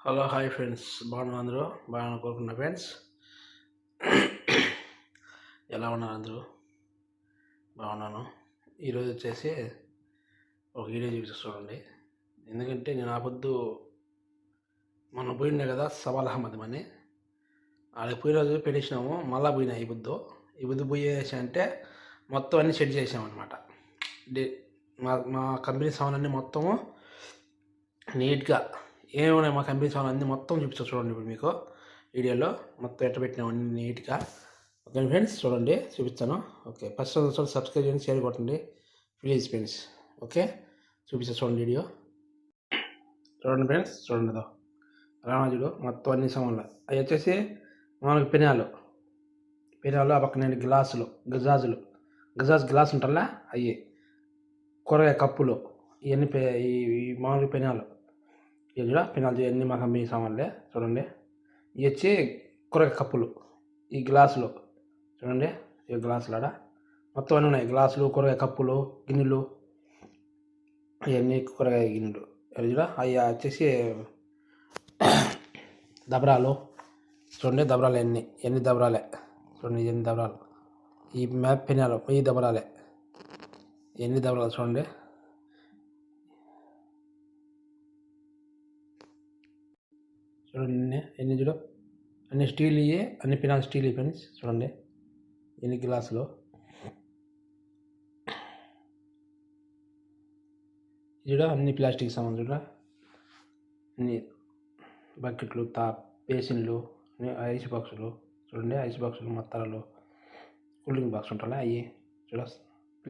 Hello hi friends, బాగున్నారు అందరూ? బాగా కోరుకున్నా ఫ్రెండ్స్. ఎలా ఉన్నారు అందరూ? బాగున్నాను. ఈరోజు వచ్చేసి ఒక వీడియో చూడండి. ఎందుకంటే నేను ఆ పొద్దు మొన్న పోయినా కదా సవాల్ అహ్మద్ అని, ఆడికి పోయిన రోజు పెట్టించినాము. మళ్ళీ పోయినా ఈ బుద్ధి పోయేసి అంటే మొత్తం అన్నీ సెట్ చేసామన్నమాట. మా కంపెనీ సామాన్ అన్నీ మొత్తము నీట్గా ఏమున్నాయి, మా కంపెనీ సామాన్ అన్నీ మొత్తం చూపిస్తా చూడండి. ఇప్పుడు మీకు వీడియోలో మొత్తం ఎట్ట పెట్టినామన్నీ నీట్గా. ఓకే ఫ్రెండ్స్, చూడండి చూపిస్తాను. ఓకే, ఫస్ట్ సబ్స్క్రైబ్ చేయండి, షేర్ కొట్టండి ప్లీజ్ ఫ్రెండ్స్. ఓకే, చూపిస్తా చూడండి వీడియో. చూడండి ఫ్రెండ్స్, చూడండి రామాజుడు మొత్తం అన్ని సామాన్లు. అవి వచ్చేసి మనకి పెనాలు ఆ పక్కన గ్లాసులు, గజాజ్ గ్లాస్ ఉంటారా అవి, కూరగాయ కప్పులు, ఇవన్నీ ఈ మామూలు పెనాలు. ఇవి కూడా పెనాలు ఇవన్నీ మా కంపెనీ సామాన్లే. చూడండి, ఇవి వచ్చి కూరగాయ కప్పులు. ఈ గ్లాసులు చూడండి, ఈ గ్లాసులు ఆడ మొత్తం అన్నీ ఉన్నాయి. గ్లాసులు, కూరగాయ కప్పులు, గిన్నెలు, ఇవన్నీ కూరగాయ గిన్నెలు. అవి కూడా అవి వచ్చేసి దబరాలు. చూడండి దబరాలు ఎన్ని దబరాలే. చూడండి ఎన్ని దబరాలు. ఈ మ్యాప్ పెనాలు ఈ దబరాలే, ఎన్ని దబరాలు చూడండి. చూడండి ఎన్ని చూడ, అన్ని స్టీల్ ఇవి, అన్ని పెనాలు స్టీల్ ఫ్రెండ్స్. చూడండి ఎన్ని గ్లాసులు. చూడ అన్ని ప్లాస్టిక్ సామాన్. చూడ అన్ని బకెట్లు, బేసిన్లు, ఐస్ బాక్సులు. చూడండి ఐస్ బాక్సులు, మత్తాలు, కూల్ డ్రింక్ బాక్స్ ఉంటాయి అవి. చూడ